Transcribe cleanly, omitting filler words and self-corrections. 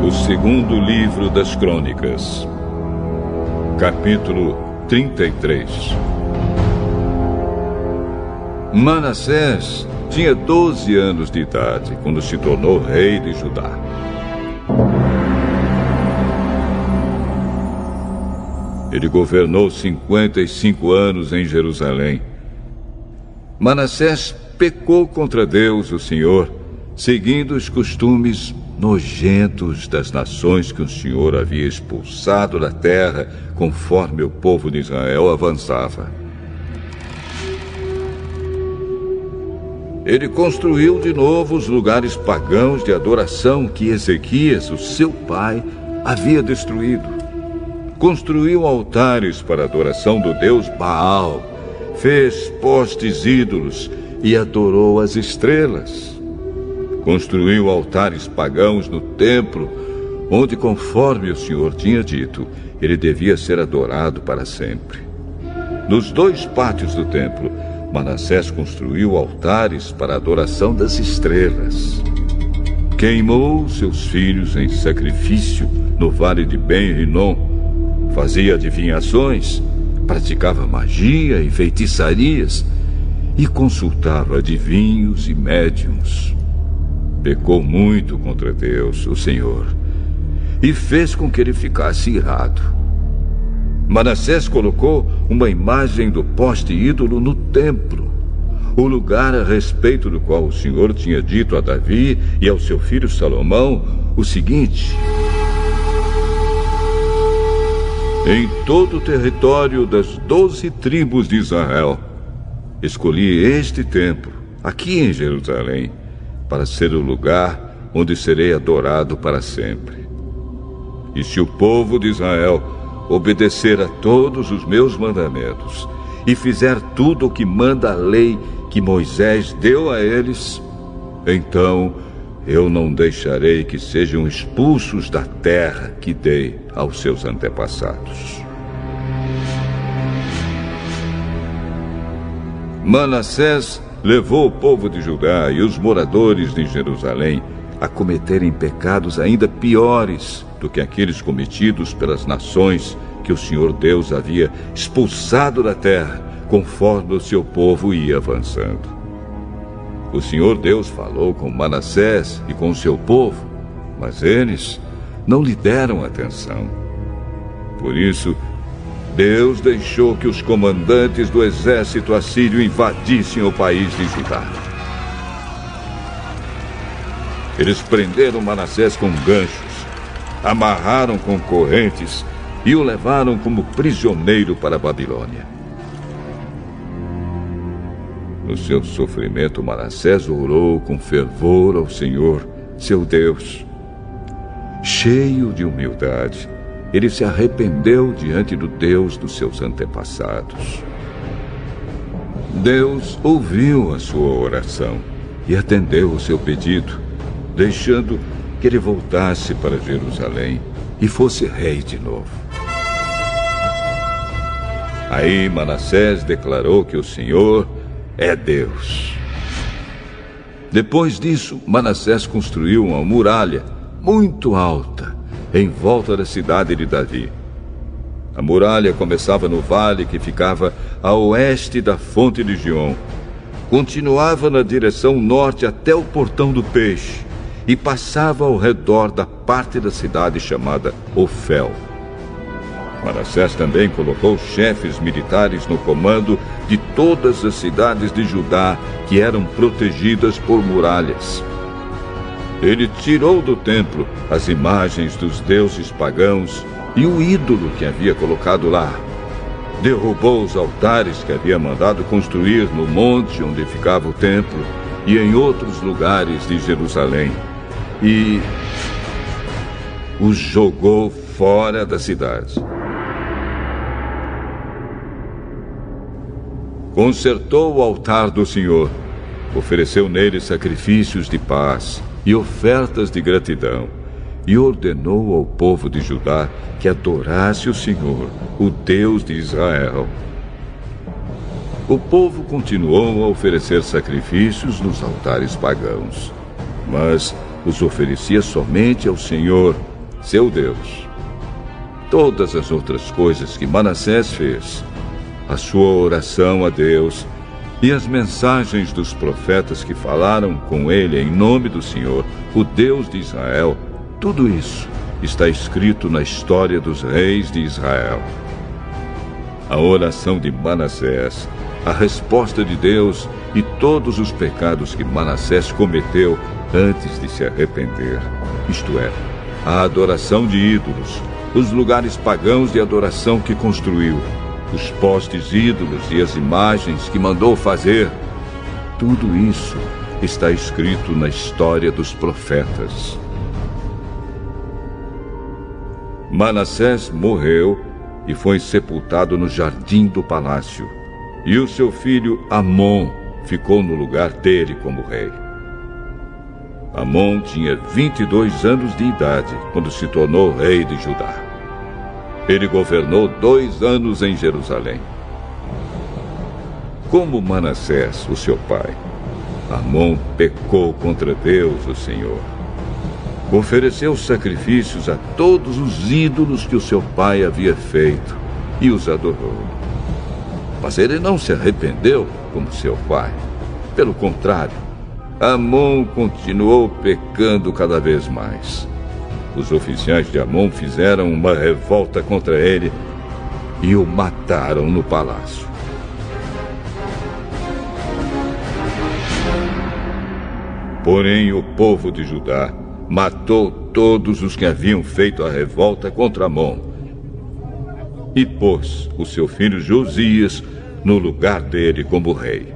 O segundo livro das Crônicas, capítulo 33. Manassés tinha 12 anos de idade quando se tornou rei de Judá. Ele governou 55 anos em Jerusalém. Manassés pecou contra Deus, o Senhor, seguindo os costumes nojentos das nações que o Senhor havia expulsado da terra conforme o povo de Israel avançava. Ele construiu de novo os lugares pagãos de adoração que Ezequias, o seu pai, havia destruído. Construiu altares para a adoração do deus Baal, fez postes ídolos e adorou as estrelas. Construiu altares pagãos no templo, onde, conforme o Senhor tinha dito, ele devia ser adorado para sempre. Nos 2 pátios do templo, Manassés construiu altares para a adoração das estrelas. Queimou seus filhos em sacrifício no vale de Ben-Rinom, fazia adivinhações, praticava magia e feitiçarias e consultava adivinhos e médiuns. Pecou muito contra Deus, o Senhor, e fez com que ele ficasse irado. Manassés colocou uma imagem do poste ídolo no templo, o lugar a respeito do qual o Senhor tinha dito a Davi e ao seu filho Salomão o seguinte: em todo o território das 12 tribos de Israel, escolhi este templo, aqui em Jerusalém, para ser o lugar onde serei adorado para sempre. E se o povo de Israel obedecer a todos os meus mandamentos e fizer tudo o que manda a lei que Moisés deu a eles, então eu não deixarei que sejam expulsos da terra que dei aos seus antepassados. Manassés levou o povo de Judá e os moradores de Jerusalém a cometerem pecados ainda piores do que aqueles cometidos pelas nações que o Senhor Deus havia expulsado da terra, conforme o seu povo ia avançando. O Senhor Deus falou com Manassés e com o seu povo, mas eles não lhe deram atenção. Por isso, Deus deixou que os comandantes do exército assírio invadissem o país de Judá. Eles prenderam Manassés com ganchos, amarraram com correntes e o levaram como prisioneiro para a Babilônia. No seu sofrimento, Manassés orou com fervor ao Senhor, seu Deus. Cheio de humildade, ele se arrependeu diante do Deus dos seus antepassados. Deus ouviu a sua oração e atendeu o seu pedido, deixando que ele voltasse para Jerusalém e fosse rei de novo. Aí Manassés declarou que o Senhor é Deus. Depois disso, Manassés construiu uma muralha muito alta em volta da cidade de Davi. A muralha começava no vale que ficava a oeste da fonte de Giom, continuava na direção norte até o portão do peixe e passava ao redor da parte da cidade chamada Ofel. Manassés também colocou chefes militares no comando de todas as cidades de Judá que eram protegidas por muralhas. Ele tirou do templo as imagens dos deuses pagãos e o ídolo que havia colocado lá. Derrubou os altares que havia mandado construir no monte onde ficava o templo e em outros lugares de Jerusalém. E os jogou fora da cidade. Consertou o altar do Senhor, ofereceu nele sacrifícios de paz e ofertas de gratidão, e ordenou ao povo de Judá que adorasse o Senhor, o Deus de Israel. O povo continuou a oferecer sacrifícios nos altares pagãos, mas os oferecia somente ao Senhor, seu Deus. Todas as outras coisas que Manassés fez, a sua oração a Deus e as mensagens dos profetas que falaram com ele em nome do Senhor, o Deus de Israel, tudo isso está escrito na história dos reis de Israel. A oração de Manassés, a resposta de Deus e todos os pecados que Manassés cometeu antes de se arrepender, isto é, a adoração de ídolos, os lugares pagãos de adoração que construiu, os postes ídolos e as imagens que mandou fazer, tudo isso está escrito na história dos profetas. Manassés morreu e foi sepultado no jardim do palácio, e o seu filho Amon ficou no lugar dele como rei. Amon tinha 22 anos de idade quando se tornou rei de Judá. Ele governou 2 anos em Jerusalém. Como Manassés, o seu pai, Amon pecou contra Deus, o Senhor. Ofereceu sacrifícios a todos os ídolos que o seu pai havia feito e os adorou. Mas ele não se arrependeu como seu pai. Pelo contrário, Amon continuou pecando cada vez mais. Os oficiais de Amon fizeram uma revolta contra ele e o mataram no palácio. Porém, o povo de Judá matou todos os que haviam feito a revolta contra Amon e pôs o seu filho Josias no lugar dele como rei.